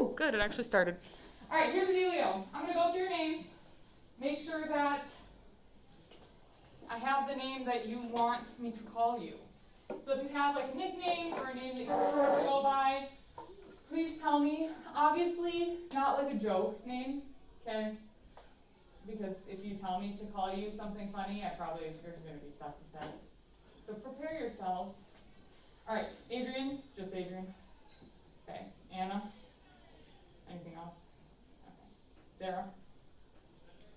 Oh, good. It actually started. All right, here's the dealio. I'm going to go through your names. Make sure that I have the name that you want me to call you. So if you have like a nickname or a name that you prefer to go by, please tell me. Obviously, not like a joke name, okay? Because if you tell me to call you something funny, you're going to be stuck with that. So prepare yourselves. All right, Adrian, just Adrian. Okay, Anna. Anything else? Okay. Sarah?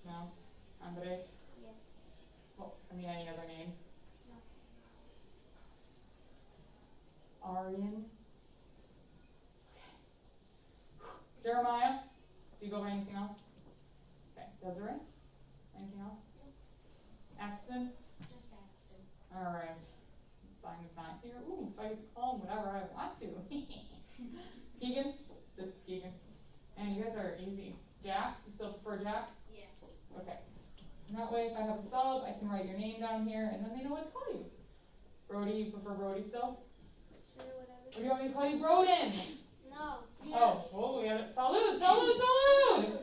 No? Andres? Yes. Well, any other name? No. Arian? Jeremiah? Do you go by anything else? Okay. Desiree? Anything else? No. Axton? Just Axton. All right. Simon's not here. Ooh, so I get to call him whatever I want to. Keegan? Just Keegan. And you guys are easy. Jack? You still prefer Jack? Yeah. Okay. And that way, if I have a sub, I can write your name down here, and then they know what to call you. Brody, you prefer Brody still? Sure, whatever. Or do you want me to call you Broden? No. Oh, well, we got it. Salud, salud, salud! Wait.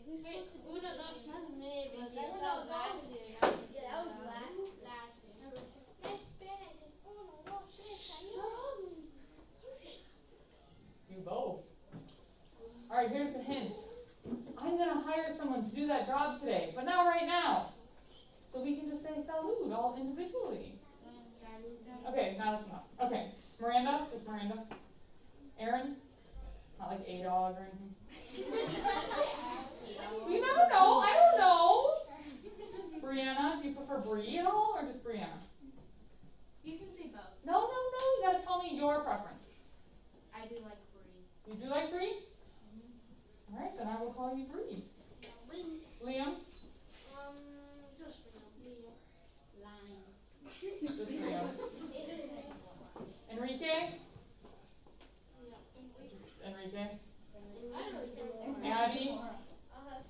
Who's supposed to do that? That's me. But that was last year. Yeah, that was last year. Next Spanish is uno, dos, tres, You both. All right, here's the hint. I'm going to hire someone to do that job today, but not right now. So we can just say salud all individually. Okay, now that's enough. Okay, Miranda, just Miranda. Aaron, not like a dog or anything. You never know, I don't know. Brianna, do you prefer Bree at all or just Brianna? You can say both. No, you gotta tell me your preference. I do like Bree. You do like Bree? All right, then I will call you Bree. Liam? Just Liam. Lying. Just Liam. Enrique? Enrique? Addie?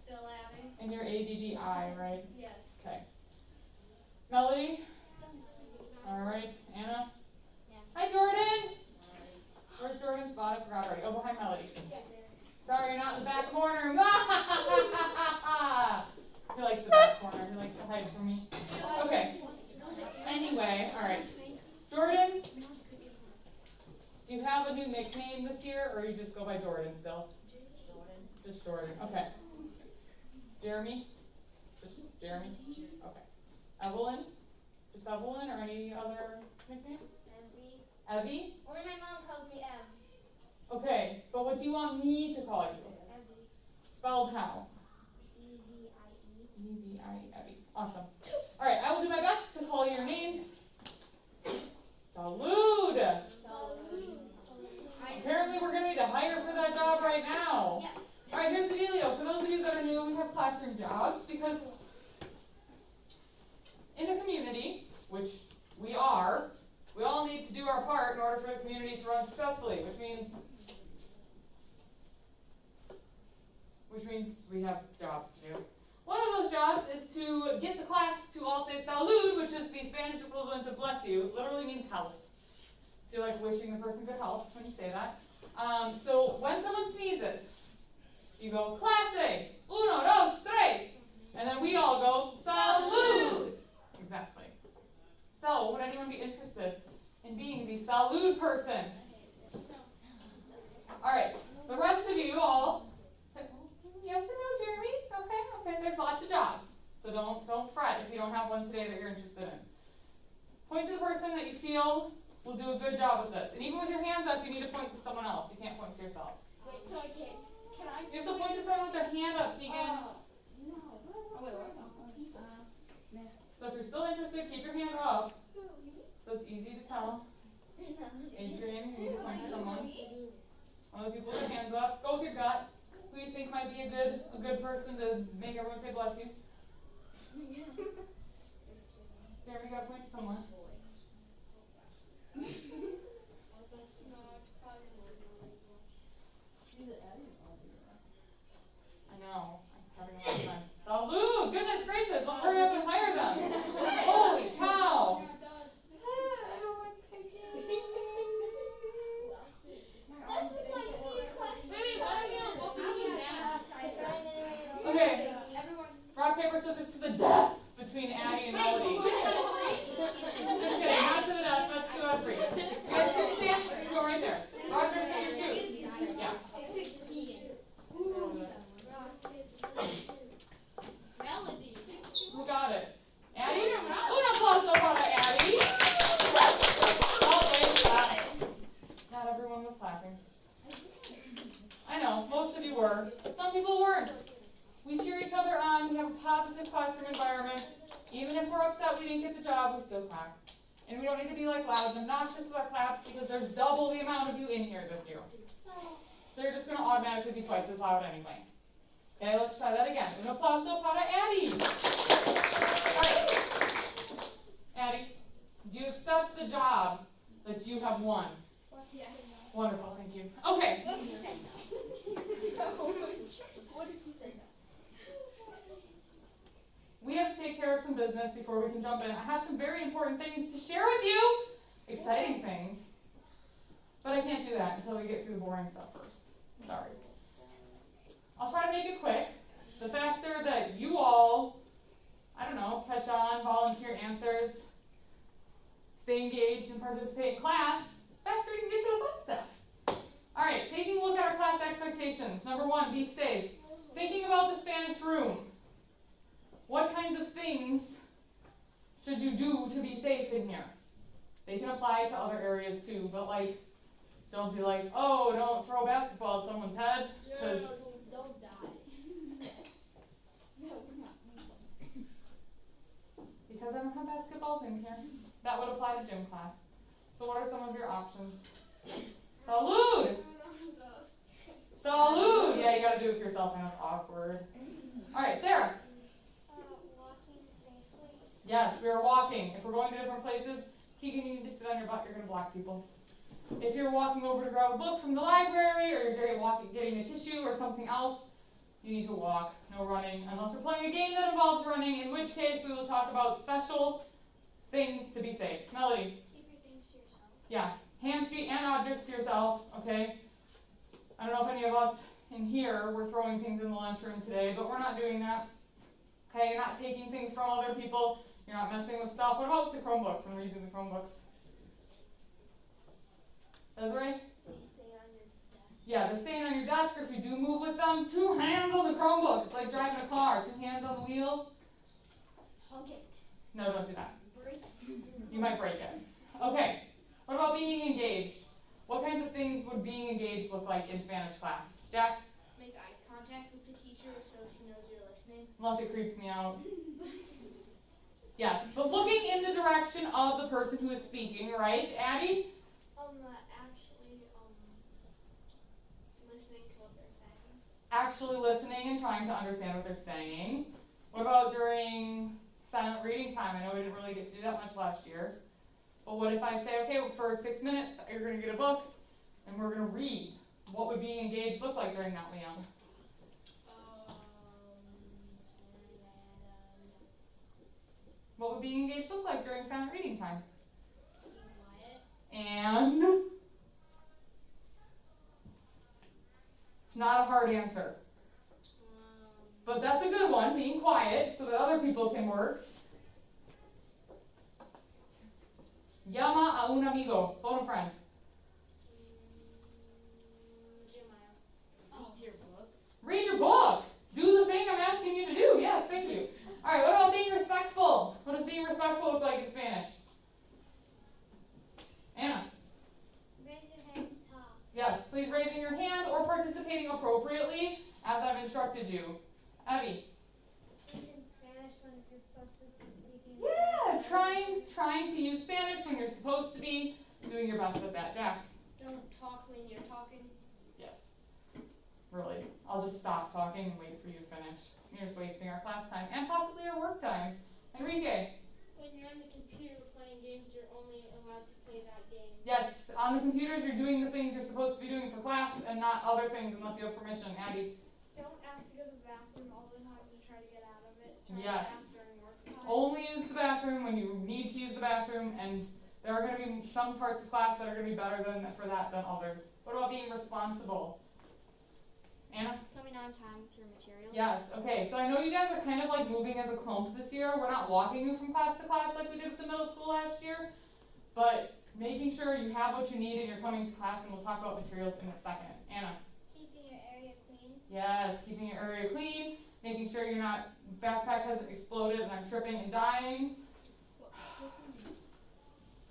Still Addie. And you're ADDI, right? Yes. Okay. Melody? All right. Anna? Yeah. Hi, Jordan. Where's Jordan's spot? I forgot already. Oh, behind Melody. Sorry, you're not in the back corner. He likes the back corner. He likes to hide from me. Okay. Anyway, all right. Jordan, do you have a new nickname this year, or you just go by Jordan still? Jordan. Just Jordan. Okay. Jeremy? Just Jeremy? Okay. Evelyn? Just Evelyn, or any other nicknames? Evie? Only my mom calls me Evs. Okay, but what do you want me to call you? Evie. Spelled how? E-V-I-E. E-V-I-E. Evie. Awesome. All right, I will do my best to call you your names. Salud! Apparently we're going to need to hire for that job right now. Yes. All right, here's the dealio. For those of you that are new, we have classroom jobs because in a community, which we are, we all need to do our part in order for the community to run successfully, which means we have jobs to do. One of those jobs is to get the class to all say salud, which is the Spanish equivalent of bless you. Literally means health. So you're like wishing the person good health when you say that. So when someone sneezes, you go clase, uno, dos, tres, and then we all go salud. Exactly. So would anyone be interested in being the salud person? All right. The rest of you all. Yes or no, Jeremy? Okay. There's lots of jobs. So don't fret if you don't have one today that you're interested in. Point to the person that you feel will do a good job with this. And even with your hands up, you need to point to someone else. You can't point to yourself. Wait, so I can't. Can I? You have to point to someone with their hand up, Keegan. No. Oh, wait, what? So if you're still interested, keep your hand up. So it's easy to tell. Adrian, you need to point to someone. One of the people with their hands up. Go with your gut. Who you think might be a good person to make everyone say bless you? There, we got to point to someone. I know. I'm having a hard time. Salud! Goodness gracious! Let's hurry up and hire them. Holy cow! I don't like picking. were. Some people weren't. We cheer each other on. We have a positive classroom environment. Even if we're upset we didn't get the job, we still clap. And we don't need to be like loud and obnoxious with our claps because there's double the amount of you in here this year. So you're just going to automatically be twice as loud anyway. Okay, let's try that again. Un applauso para Addie. Right. Addie, do you accept the job that you have won? Yeah. Wonderful, thank you. Okay. What did she say no? What did she say no? We have to take care of some business before we can jump in. I have some very important things to share with you. Exciting things. But I can't do that until we get through the boring stuff first. Sorry. I'll try to make it quick. The faster that you all, I don't know, catch on, volunteer answers, stay engaged and participate in class, faster we can get to the fun stuff. All right, taking a look at our class expectations. Number 1, be safe. Thinking about the Spanish room. What kinds of things should you do to be safe in here? They can apply to other areas too, but like, don't be like, oh, don't throw a basketball at someone's head, because Don't die. No, we're not. because I don't have basketballs in here. That would apply to gym class. So what are some of your options? Salud! Salud! Yeah, you gotta do it for yourself, and it's awkward. All right, Sarah. Walking safely. Yes, we are walking. If we're going to different places, Keegan, you need to sit on your butt. You're gonna block people. If you're walking over to grab a book from the library, or you're getting a tissue or something else, you need to walk. No running, unless we're playing a game that involves running, in which case we will talk about special things to be safe. Melody. Keep your things to yourself. Yeah, hands, feet, and objects to yourself, okay? I don't know if any of us in here were throwing things in the lunchroom today, but we're not doing that. Okay, you're not taking things from other people. You're not messing with stuff. What about the Chromebooks when we're using the Chromebooks? Desiree? Please stay on your desk. Yeah, they're staying on your desk, or if you do move with them, 2 hands on the Chromebook. It's like driving a car. 2 hands on the wheel. Hug it. No, don't do that. Brace. You might break it. Okay, what about being engaged? What kinds of things would being engaged look like in Spanish class? Jack? Make eye contact with the teacher so she knows you're listening. Unless it creeps me out. Yes, but looking in the direction of the person who is speaking, right? Addie? Listening to what they're saying. Actually listening and trying to understand what they're saying. What about during silent reading time? I know we didn't really get to do that much last year. But what if I say, okay, for 6 minutes, you're going to get a book, and we're going to read. What would being engaged look like during that, Leon? What would being engaged look like during silent reading time? Being quiet. And it's not a hard answer. But that's a good one, being quiet, so that other people can work. Llama a un amigo. Phone a friend. Read your book. Read your book. Do the thing I'm asking you to do. Yes, thank you. All right, what about being respectful? What does being respectful look like in Spanish? Anna. Raise your hand to talk. Yes, please raising your hand or participating appropriately as I've instructed you. Abby. Speak in Spanish when you're supposed to be speaking. Yeah, trying to use Spanish when you're supposed to be. Doing your best at that. Jack. Don't talk when you're talking. Yes. Really. I'll just stop talking and wait for you to finish. You're just wasting our class time and possibly our work time. Enrique. When you're on the computer playing games, you're only allowed to play that game. Yes, on the computers you're doing the things you're supposed to be doing for class and not other things unless you have permission. Abby. Don't ask to go to the bathroom all the time and try to get out of it. Yes. To ask during work time. Only use the bathroom when you need to use the bathroom, and there are going to be some parts of class that are going to be better than others. What about being responsible? Anna? Coming on time with your materials. Yes, okay, so I know you guys are kind of like moving as a clump this year. We're not walking you from class to class like we did with the middle school last year, but making sure you have what you need and you're coming to class, and we'll talk about materials in a second. Anna? Keeping your area clean. Yes, keeping your area clean, making sure your backpack hasn't exploded and I'm tripping and dying.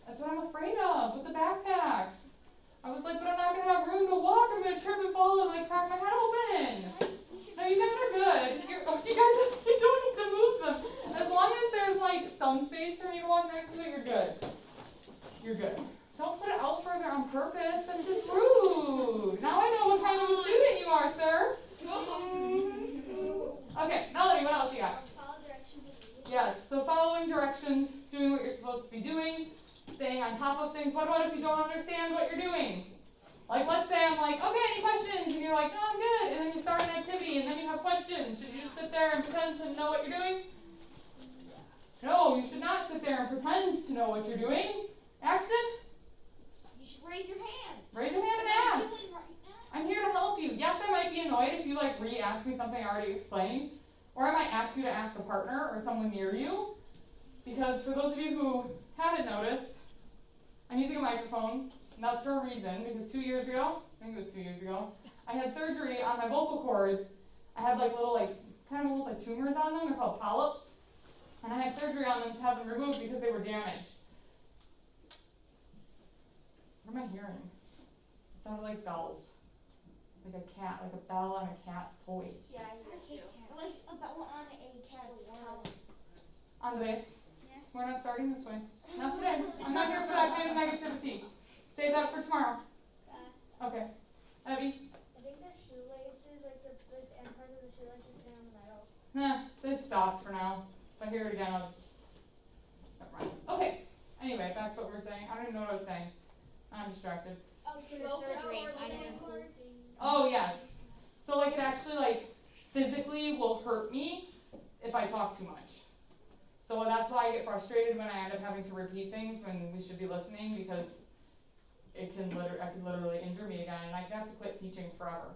That's what I'm afraid of with the backpacks. I was like, but I'm not going to have room to walk. I'm going to trip and fall and like crack my head open. what you're doing? No, you should not sit there and pretend to know what you're doing. Axton? You should raise your hand. Raise your hand and ask. I'm here to help you. Yes, I might be annoyed if you like re-ask me something I already explained. Or I might ask you to ask a partner or someone near you. Because for those of you who haven't noticed, I'm using a microphone, and that's for a reason, because 2 years ago, I think it was 2 years ago, I had surgery on my vocal cords. I had like little kind of almost like tumors on them, they're called polyps. And I had surgery on them to have them removed because they were damaged. What am I hearing? It sounded like bells. Like a cat, like a bell on a cat's toy. Yeah, I hear too. Like a bell on a cat's house. On the base. Yeah. We're not starting this way. Not today. I'm not here for that kind of negativity. Save that for tomorrow. Okay. Abby? I think the shoelaces, like the end part of the shoelaces stay on the metal. Nah, it stopped for now. If I hear it again, I'll just... Never mind. Okay. Anyway, back to what we were saying. I don't even know what I was saying. I'm distracted. Oh, for the surgery. Oh, yes. So, like, it actually, like, physically will hurt me if I talk too much. So that's why I get frustrated when I end up having to repeat things when we should be listening, because I could literally injure me again, and I could have to quit teaching forever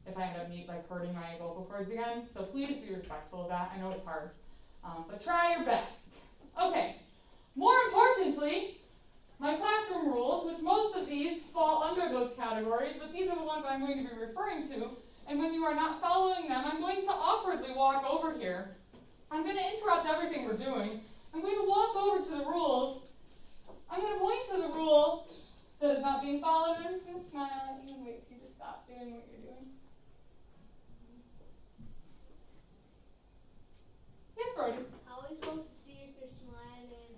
if I end up hurting my vocal cords again. So please be respectful of that. I know it's hard, but try your best. Okay. More importantly, my classroom rules, which most of these fall under those categories, but these are the ones I'm going to be referring to. And when you are not following them, I'm going to awkwardly walk over here. I'm going to interrupt everything we're doing. I'm going to walk over to the rules. I'm going to point to the rule that is not being followed. I'm just going to smile at you and wait for you to stop doing what you're doing. Yes, Brody? How are we supposed to see if you're smiling?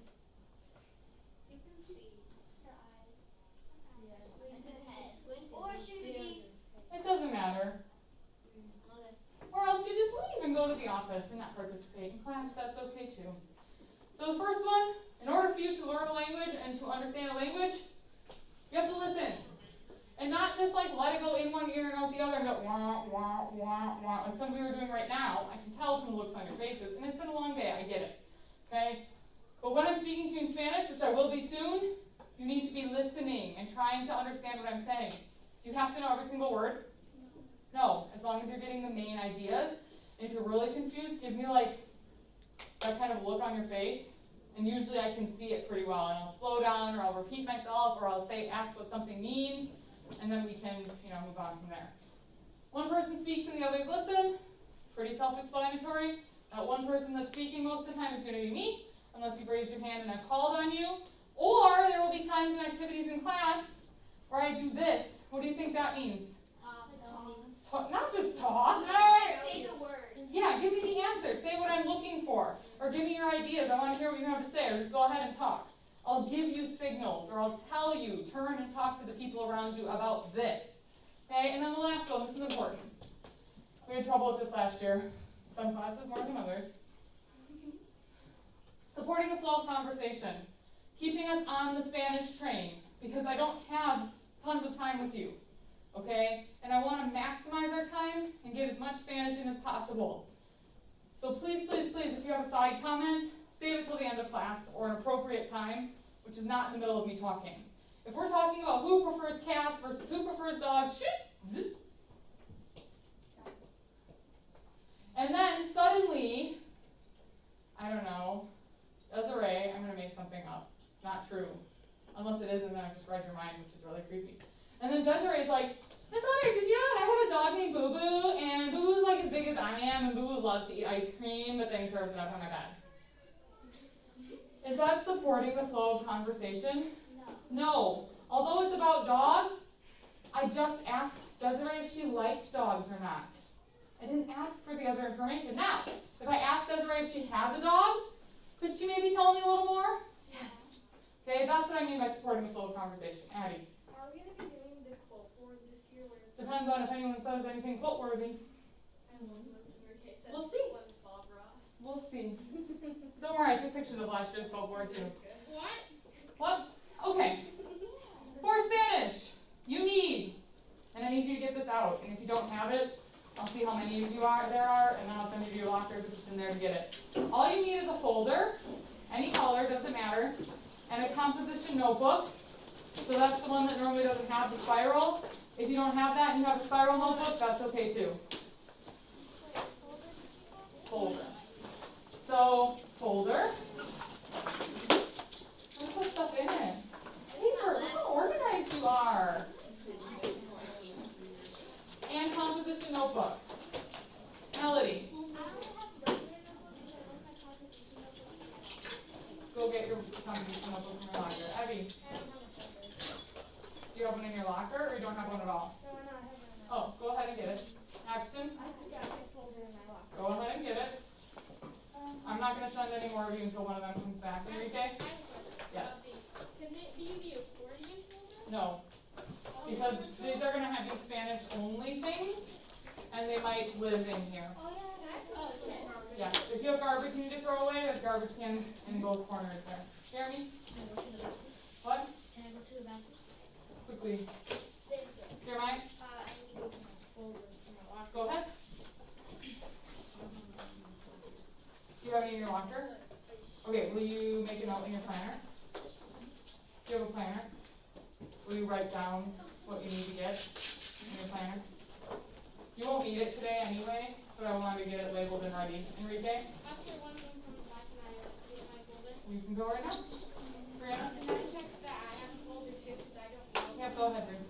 You can see her eyes. Or should it be? It doesn't matter. Or else you just leave and go to the office and not participate in class. That's okay too. So the first one, in order for you to learn a language and to understand a language, you have to listen. And not just like let it go in one ear and out the other and go wah, wah, wah, wah, like some of you are doing right now. I can tell from the looks on your faces, and it's been a long day, I get it. Okay? But when I'm speaking to you in Spanish, which I will be soon, you need to be listening and trying to understand what I'm saying. Do you have to know every single word? No, as long as you're getting the main ideas. And if you're really confused, give me like that kind of look on your face. And usually I can see it pretty well. And I'll slow down, or I'll repeat myself, or I'll ask what something means. And then we can, move on from there. One person speaks and the others listen. Pretty self-explanatory. That one person that's speaking most of the time is going to be me, unless you've raised your hand and I've called on you. Or there will be times and activities in class where I do this. What do you think that means? Not just talk. Say the word. Yeah, give me the answer. Say what I'm looking for. Or give me your ideas. I want to hear what you have to say. Or just go ahead and talk. I'll give you signals. Or I'll tell you, turn and talk to the people around you about this. Okay, and then the last one. This is important. We had trouble with this last year. Some classes more than others. Supporting the flow of conversation. Keeping us on the Spanish train. Because I don't have tons of time with you. Okay? And I want to maximize our time and get as much Spanish in as possible. So please, please, please, if you have a side comment, save it till the end of class or an appropriate time, which is not in the middle of me talking. If we're talking about who prefers cats versus who prefers dogs, shoot, and then suddenly, I don't know, Desiree, I'm going to make something up. It's not true. Unless it is, and then I've just read your mind, which is really creepy. And then Desiree's like, Miss Leonard, did you know that I have a dog named Boo Boo, and Boo Boo's like as big as I am, and Boo Boo loves to eat ice cream, but then he throws it up on my bed. Is that supporting the flow of conversation? No. Although it's about dogs, I just asked Desiree if she liked dogs or not. I didn't ask for the other information. Now, if I asked Desiree if she has a dog, could she maybe tell me a little more? Yes. Okay, that's what I mean by supporting the flow of conversation. Addie. Are we going to be doing the quote board this year? Where it's Depends on if anyone says anything quote-worthy. We'll see. Bob Ross. We'll see. Don't worry, I took pictures of last year's quote board too. What? Okay. For Spanish, you need, and I need you to get this out, and if you don't have it, I'll see how many of you there are, and then I'll send you to your lockers if it's in there to get it. All you need is a folder, any color, doesn't matter, and a composition notebook. So that's the one that normally doesn't have the spiral. If you don't have that and you have a spiral notebook, that's okay too. Folder. So, folder. Let's put stuff in it. Paper, look how organized you are. And composition notebook. Melody, go get your composition notebook from your locker. Evie, do you have one in your locker or you don't have one at all? Oh, go ahead and get it. Axton, go ahead and get it. I'm not going to send any more of you until one of them comes back. Enrique? Yes. Can it be the accordion folder? No. Because these are going to have you Spanish only things, and they might live in here. Yeah. If you have garbage you need to throw away, there's garbage cans in both corners there. Jeremy? What? Can I go to the bathroom? Quickly. Jeremiah? I need to go to my folder for my locker. Go ahead. Do you have any in your locker? Okay, will you make a note in your planner? Do you have a planner? Will you write down what you need to get in your planner? You won't need it today anyway, but I wanted to get it labeled and ready. Enrique? After one of them comes back and I get my folder. You can go right now. Brianna? Can I check that I have a folder too because I don't know. Yeah, go ahead, Ruth.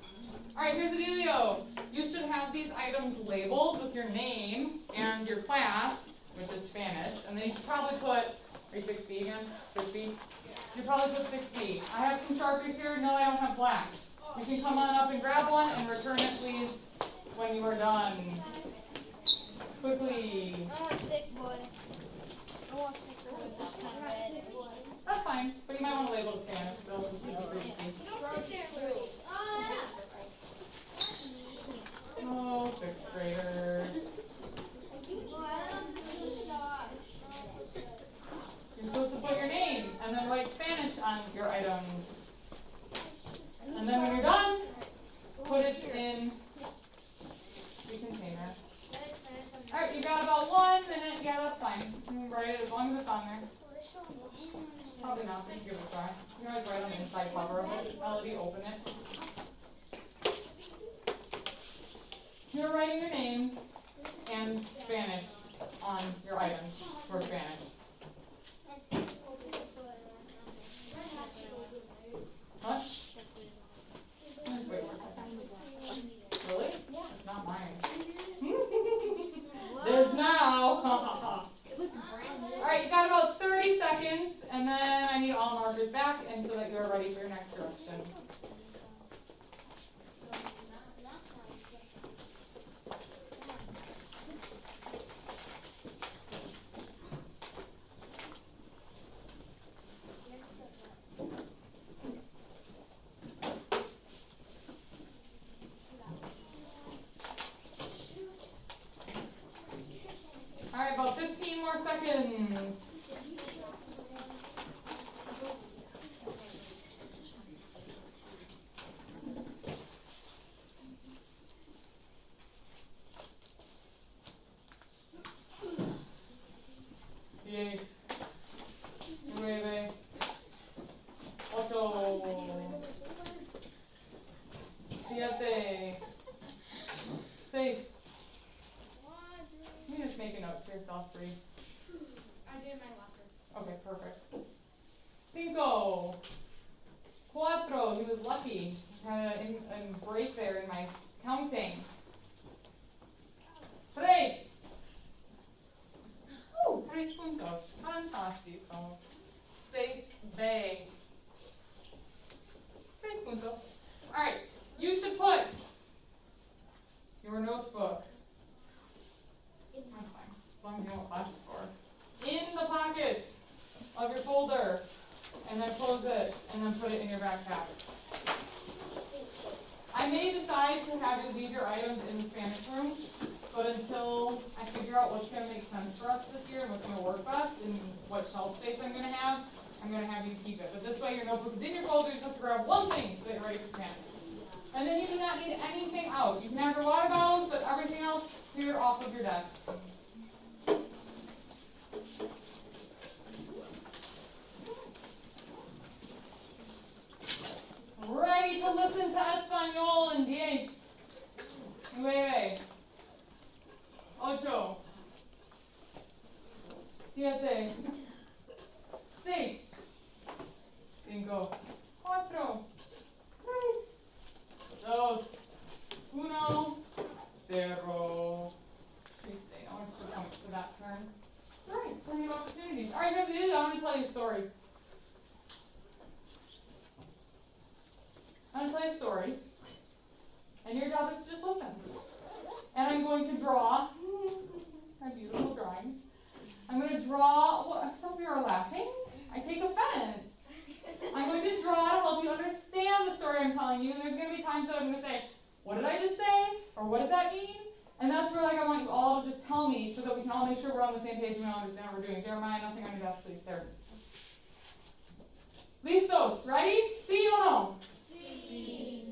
Alright, here's the dealio. You should have these items labeled with your name and your class, which is Spanish, and then you should probably put, are you 6B again? 6B? You probably put 6B. I have some Sharpies here. No, I don't have black. You can come on up and grab one and return it, please, when you are done. Quickly. I want thick boys. I want thick boys. This kind of red. That's fine, but you might want to label it Spanish, so it's easy for you to see. Oh, 6th graders. You're supposed to put your name and then write Spanish on your items. And then when you're done, put it in the container. Alright, you got about 1 minute. Yeah, that's fine. You can write it as long as it's on there. Probably not, but give it a try. You can always write on the inside cover of it. Melody, open it. You're writing your name and Spanish on your items for Spanish. What? Just wait for a second. Really? Yeah. It's not mine. It is now. Alright, you got about 30 seconds, and then I need all markers back, and so that you're ready for your next directions. Alright, about 15 more seconds. Diez, nueve, ocho, siete, seis. You can just make a note to yourself, Bree. I did in my locker. Okay, perfect. Cinco, cuatro. He was lucky. Had a break there in my counting. Tres. Tres puntos. Fantástico. 6B. 3 puntos. Alright, you should put your notebook. I'm fine. As long as you know what class it's for. In the pocket of your folder. And then close it. And then put it in your backpack. I may decide to have you leave your items in the Spanish room. But until I figure out what's going to make sense for us this year and what's going to work best and what shelf space I'm going to have you keep it. But this way your notebook is in your folder, you just have to grab one thing so that you're ready for Spanish. And then you do not need anything out. You can have your water bottles, but everything else cleared off. of your desk. Ready to listen to Espanol and 10. 9. 8. 7. 6. 5. 4. 3. 2. 1. 0. Please stay. I want you to come to that turn. All right, plenty of opportunities. All right, here's the deal. I'm going to tell you a story. I'm going to tell you a story. And your job is to just listen. And I'm going to draw my beautiful drawings. I'm going to draw, well, some of you are laughing. I take offense. I'm going to draw to help you understand the story I'm telling you. And there's going to be times that I'm going to say, what did I just say? Or what does that mean? And that's where I want you all to just tell me so that we can all make sure we're on the same page and we all understand what we're doing. Jeremiah, nothing on your desk, please, sir. Listos, ready? Sí o no? Sí.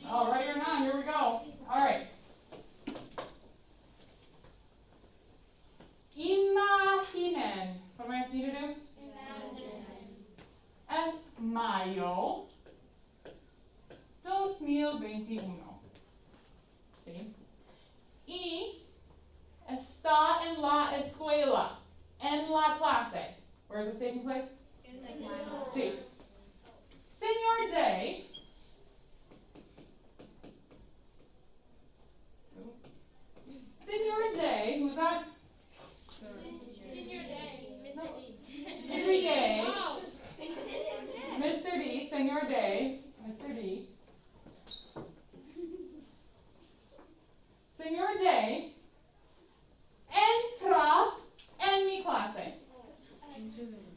Oh, ready or not, here we go. All right. Imaginen. What am I asking you to do? Imagine. Es mayo 2021. ¿Sí? Y está en la escuela, en la clase. Where is this taking place? In the class. Sí. Señor Day. Señor Day, who's that? Senior day, Mr. D. Every day. Wow. Mr. D, Señor Day, Mr. D. Señor Day, entra en mi clase.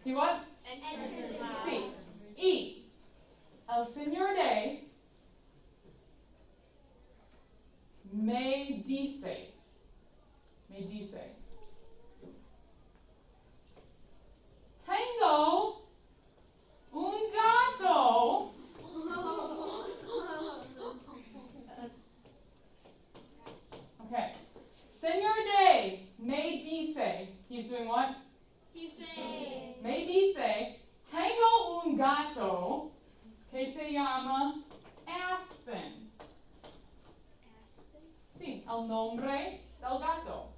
He what? Enter the class. Sí. Y el Señor Day me dice, tengo un gato. Okay. Señor Day me dice, he's doing what? He's saying, Me dice, tengo un gato que se llama Aspen. Sí, el nombre del gato.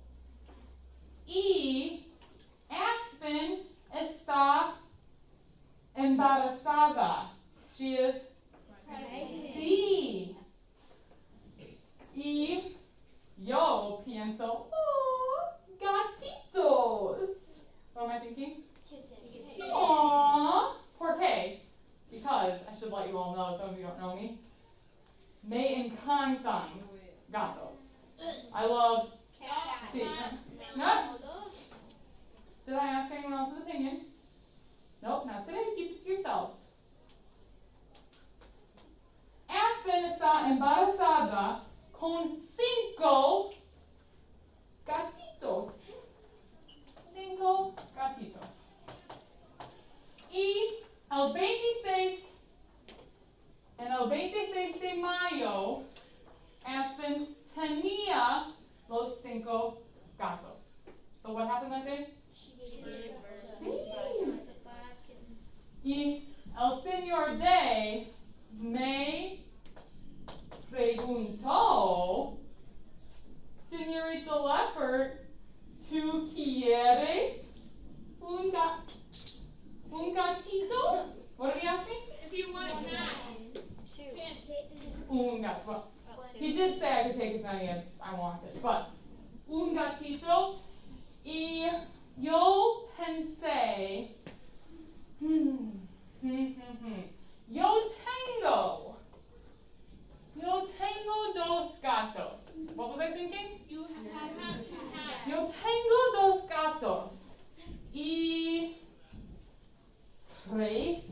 Y Aspen está embarazada. She is, sí. Y yo pienso, oh, gatitos. What am I thinking? Aww. ¿Por qué? Because, I should let you all know, some of you don't know me. Me encantan gatos. I love, sí. No? Did I ask anyone else's opinion? Nope, not today. Keep it to yourselves. Aspen está embarazada con 5 gatitos. 5 gatitos. Y el 26 de mayo, Aspen tenía los 5 gatos. So what happened that day? Sí. Y el Señor Day me preguntó, Señorita Leopard, ¿tú quieres un gatito? What did he ask me? if you want a cat, Un gato. Well, he did say I could take as many as I wanted, but un gatito. Y yo pensé, yo tengo 2 gatos. What was I thinking? you have 2 cats. Yo tengo 2 gatos. Y 3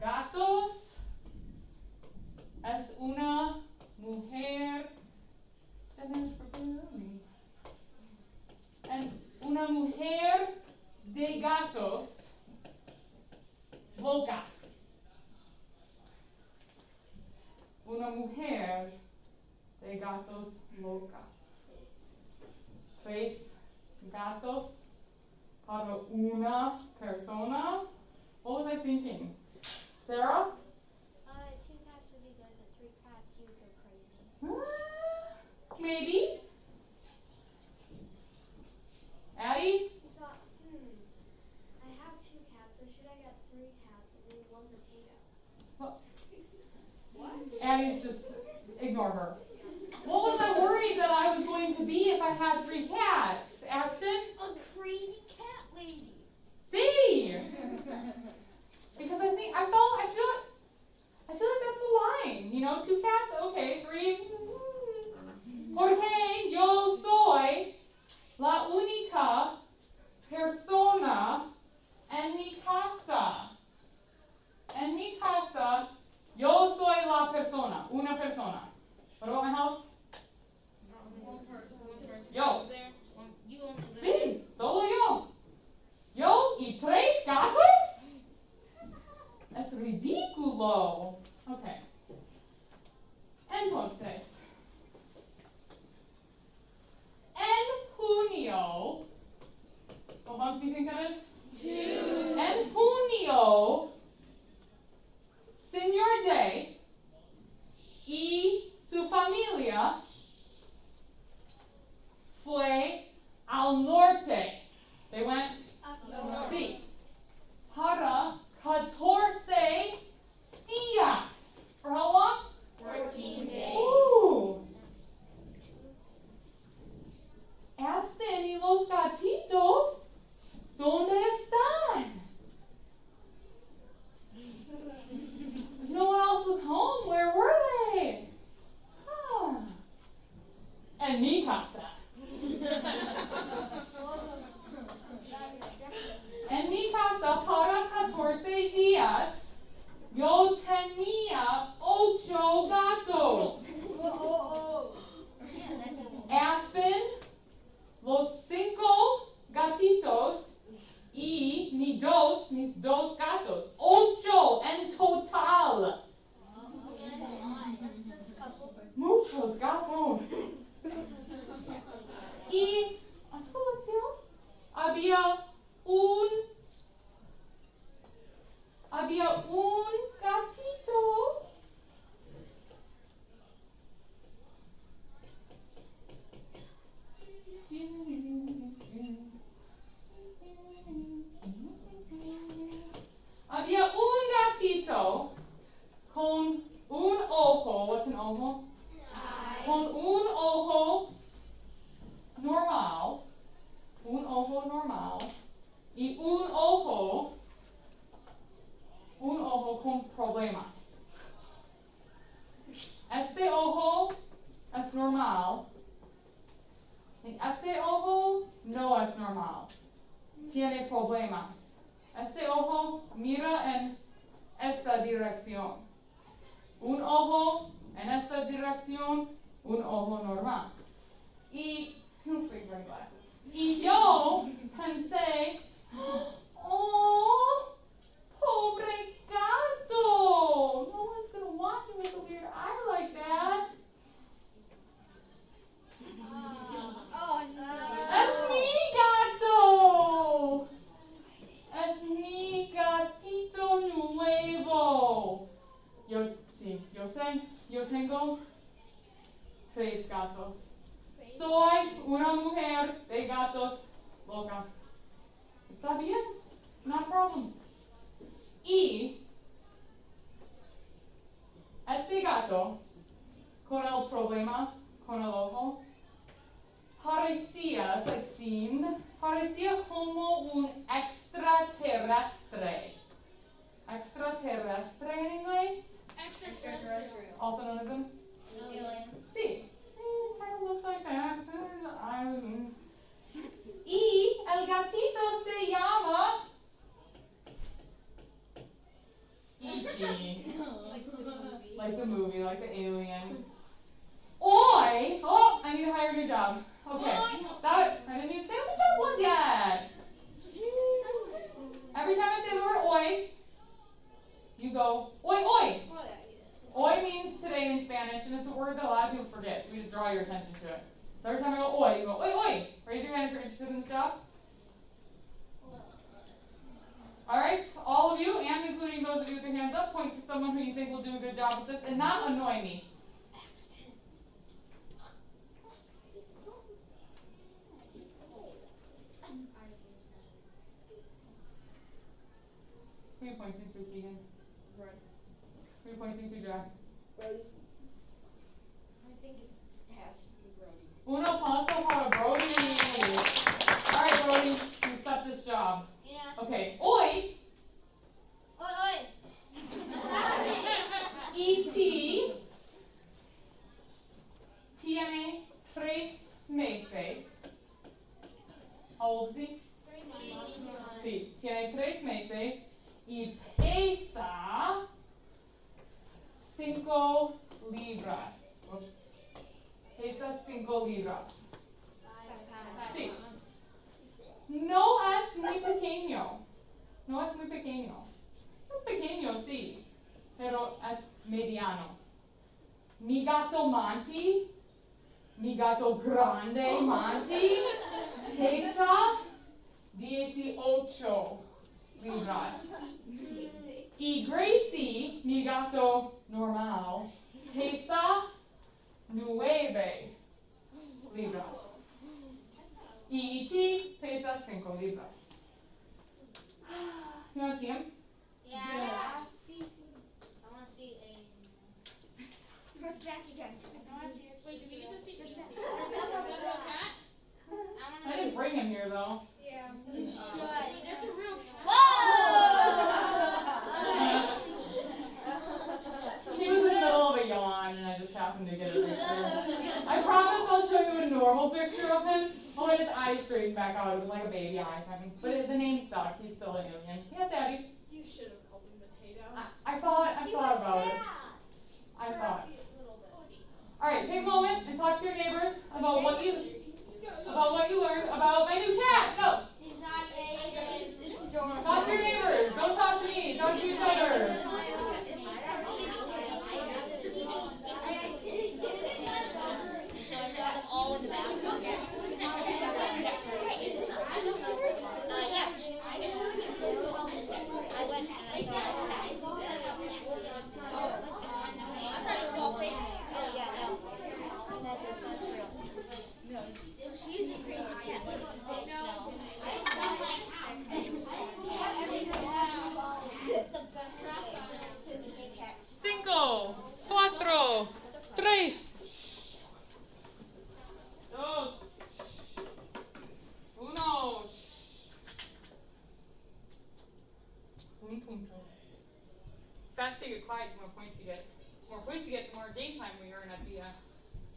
gatos. Es una mujer. And una mujer de gatos loca. Una mujer de gatos loca. tres gatos para una persona. What was I thinking? Sarah? 2 cats would be good, but 3 cats, you would go crazy. Maybe. Addie? I thought, I have 2 cats, so should I get 3 cats and then 1 potato? What? Addie's just, ignore her. What was I worried that I was going to be if I had 3 cats? Ashton? A crazy cat lady. See? Because I feel like that's the line. 2 cats, okay, 3. Porque yo soy la única persona en mi casa. En mi casa, yo soy la persona, una persona. What about my house? One person. Yo. There. You only live Sí, solo yo. Yo y 3 gatos? Es ridículo. Okay. Entonces, en junio, what month do you think that is? June. En junio, Señor Day y su familia fue al norte. They went, sí, para 14 días. For how long? 14 days. Ooh. Aspen y los gatitos, ¿dónde están? No one else was home. Where were they? Huh. En mi casa. En mi casa para 14 días, yo tenía 8 gatos. Aspen, los 5 gatitos y mis dos gatos. 8 en total. Muchos gatos. Y a solución había un gatito con un ojo. What's an ojo? Con un ojo normal. Un ojo normal. Y un ojo con problemas. Este ojo es normal. Y este ojo no es normal. Tiene problemas. Este ojo mira en esta dirección. Un ojo en esta dirección, un ojo normal. Y yo pensé, oh, pobre gato. No one's going to want him with a weird eye like that. Oh no. Es mi gato. Es mi gatito nuevo. Yo sé, yo tengo 3 gatos. Soy una mujer de gatos loca. Está bien, no problem. Y este gato, con el problema con el ojo, parecía como un extraterrestre. Extraterrestre en inglés? extraterrestrial. Also known as an Alien. sí. Kind of looked like that. Y el gatito se llama E.T. Like the movie, like the alien. Oi! Oh, I need to hire a new job. Okay. I didn't even say what the job was yet. Every time I say the word oi, you go, oi, oi. Oi means today in Spanish, and it's a word that a lot of people forget, so we just draw your attention to it. So every time I go oi, you go oi, oi. Raise your hand if you're interested in the job. All right, all of you, and including those of you with your hands up, point to someone who you think will do a good job with this and not annoy me. Who are you pointing to, Keegan? Brody. Who are you pointing to, Jack? Brody. I think it has to be Brody. Uno paso para Brody. All right, Brody, you accept this job. Yeah. Okay, oi. Oi. E.T. tiene 3 meses. How old is he? 3 months. Sí, tiene 3 meses y pesa 5 libras. Pesa 5 libras. Sí. No es muy pequeño. No es muy pequeño. Es pequeño, sí, pero es mediano. Mi gato Monty, mi gato grande Monty, pesa 18 libras. Y Gracie, mi gato normal, pesa 9 libras. Y E.T. pesa 5 libras. You want to see him? Yeah. Yes. I want to see a. Press back again. Wait, do we get to see? Is that a cat? I didn't bring him here though. Yeah. You should. That's a real cat. He was in the middle of a yawn and I just happened to get a picture. I promise I'll show you a normal picture of him. I'll let his eyes straighten back out. It was like a baby eye kind of. But the name stuck. He's still an alien. Yes, Abby. You should have called him Potato. I thought about it. I thought. All right, take a moment and talk to your neighbors about what you learned about my new cat. Go. He's not a. It's adorable. Talk to your neighbors. Don't talk to me. Talk to each other. So I saw them all in the bathroom. I went and I saw she's a crazy cat. Cinco, cuatro, tres, dos, uno. Un punto. Faster you get quiet, the more points you get. The more points you get, the more game time we earn at the I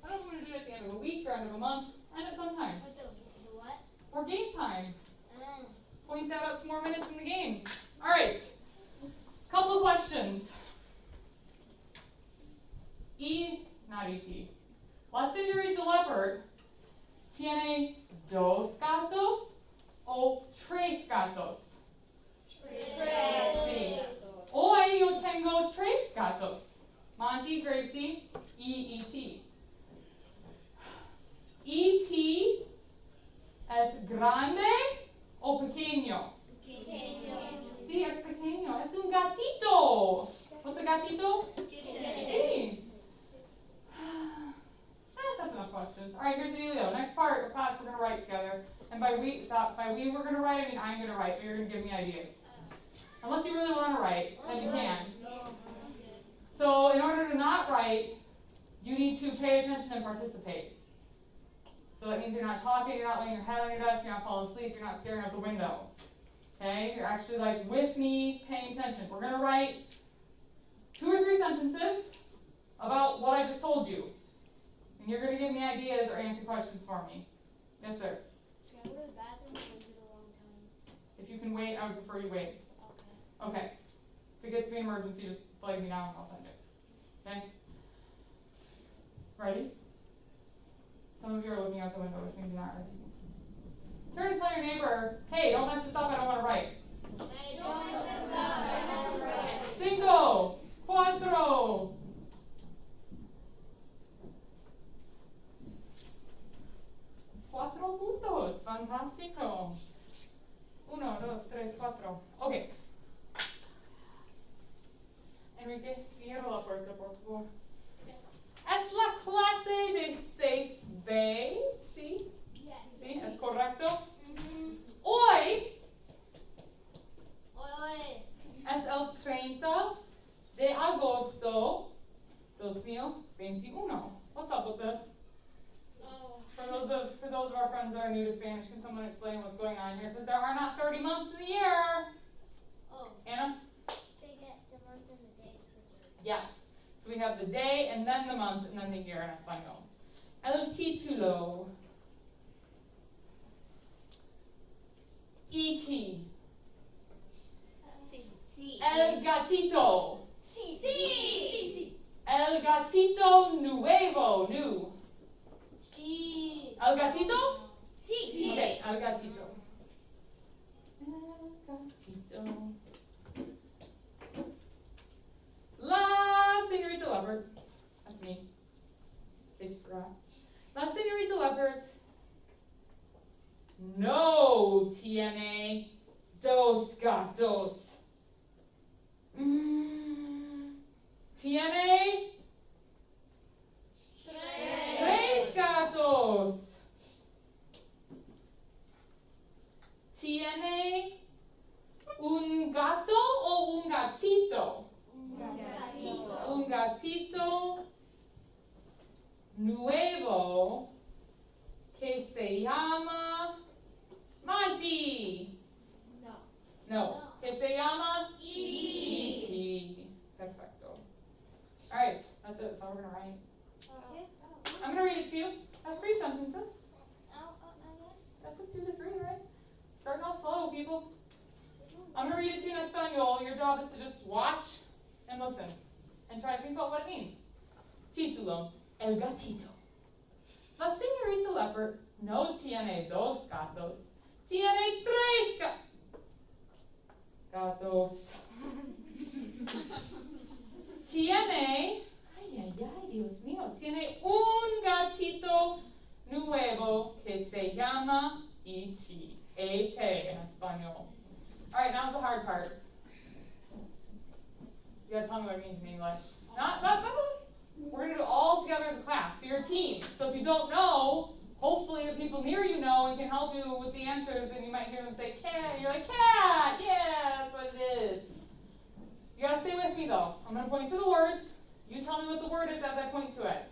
don't know when to do it at the end of a week or end of a month, end of some time. The what? Or game time. Oh. Points add up to more minutes in the game. All right. Couple of questions. Not E.T. La señorita leopard tiene 2 gatos o 3 gatos? Sí. Hoy yo tengo 3 gatos. Monty, Gracie, y E.T. E.T. es grande o pequeño? Sí, es pequeño. Es un gatito. What's a gatito? Sí. That's enough questions. All right, here's Elio. Next part of class, we're going to write together. And by we we're going to write, I mean I'm going to write, but you're going to give me ideas. Unless you really want to write, then you can. So in order to not write, you need to pay attention and participate. So that means you're not talking, you're not laying your head on your desk, you're not falling asleep, you're not staring out the window. Okay? You're actually like with me, paying attention. We're going to write 2 or 3 sentences about what I just told you. And you're going to give me ideas or answer questions for me. Yes, sir? Should I go to the bathroom or is it a long time? If you can wait, I would prefer you wait. Okay. If it gets to be an emergency, just flag me down and I'll send it. Okay? Ready? Some of you are looking out the window, which means you're not ready. Turn and tell your neighbor, hey, don't mess this up, I don't want to write. Hey, don't mess this up. I want to write. Cinco, cuatro. Fantastico. 1, 2, 3, 4. Okay. Enrique, cierra la puerta, por favor. Es la clase de 6B, ¿sí? ¿Sí? ¿Es correcto? Hoy es el 30 de agosto 2021. What's up with this? For those of our friends that are new to Spanish, can someone explain what's going on here? Because there are not 30 months in the year. Anna? They get the month and the day switched. Yes. So we have the day and then the month and then the year in español. El título. E.T. El gatito. Sí. El gatito nuevo. New. El gatito? Sí. Okay, el gatito. El gatito. La señorita Leopard. That's me. In case you forgot. La señorita Leopard no tiene dos gatos. Tiene tres gatos. ¿Tiene un gato o un gatito? Un gatito nuevo que se llama Monty. No. Que se llama E.T. Perfecto. All right, that's it. That's all we're going to write. I'm going to read it to you. That's 3 sentences. That's a 2 to 3, right? Starting off slow, people. I'm going to read it to you in Espanol. Your job is to just watch and listen and try to think about what it means. Título. El gatito. La señorita Leopard no tiene dos gatos. Tiene tres gatos. Tiene, ay, Dios mío, tiene un gatito nuevo que se llama E.T. E.T. en español. All right, now's the hard part. You gotta tell me what it means in English. Not. We're gonna do it all together as a class. So you're a team. So if you don't know, hopefully the people near you know and can help you with the answers, and you might hear them say cat, and you're like, cat, yeah, that's what it is. You gotta stay with me though. I'm gonna point to the words. You tell me what the word is as I point to it.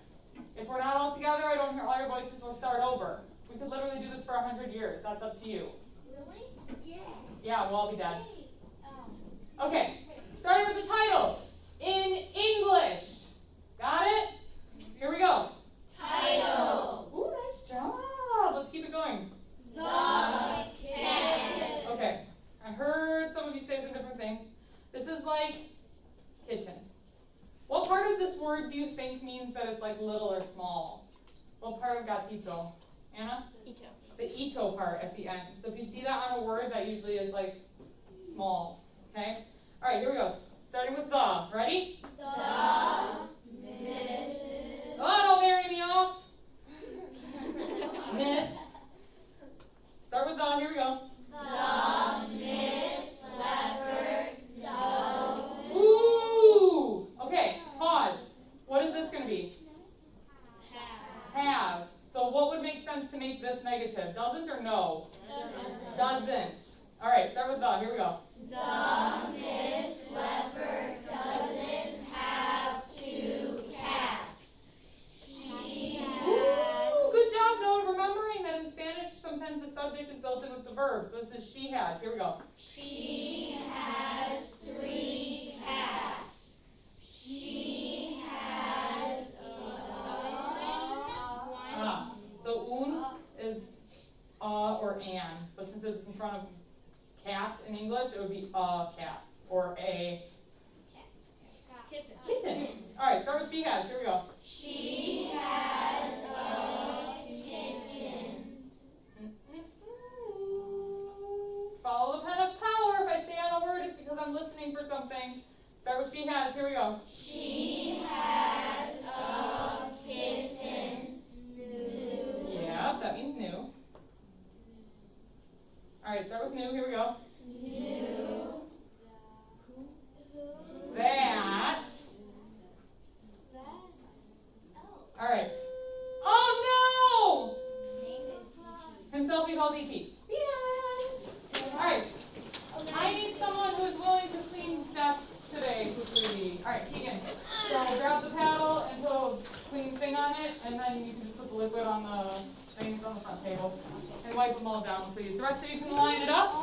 If we're not all together, I don't hear all your voices, we'll start over. We could literally do this for 100 years. That's up to you. Really? Yeah. Yeah, we'll all be dead. Okay, starting with the title. In English. Got it? Here we go. Title. Ooh, nice job. Let's keep it going. The kitten. Okay, I heard some of you say some different things. This is like kitten. What part of this word do you think means that it's like little or small? What part of gatito? Anna? Ito. The ito part at the end. So if you see that on a word, that usually is like small. Okay? All right, here we go. Starting with the. Ready? The Miss. Oh, don't marry me off. Miss. Start with the. Here we go. The Miss Leopard does. Ooh. Okay, pause. What is this going to be? Have. So what would make sense to make this negative? Doesn't or no? Doesn't. All right, start with the. Here we go. The Miss Leopard doesn't have 2 cats. She has. Ooh, good job, Noah, remembering that in Spanish sometimes the subject is built in with the verb. So this is she has. Here we go. She has 3 cats. She has So un is or an, but since it's in front of cat in English, it would be a cat or a kitten. All right, start with she has. Here we go. She has a kitten. Follow the pen of power. If I say out a word, it's because I'm listening for something. Start with she has. Here we go. She has a kitten. Yeah, that means new. Alright, start with new. Here we go. New. That. Alright. Oh no! Himself he calls E.T. The end. Alright. I need someone who's willing to clean desks today quickly. Alright, Keegan. So grab the paddle and put a clean thing on it, and then you can just put the liquid on the things on the front table. And wipe them all down, please. The rest of you can line it up.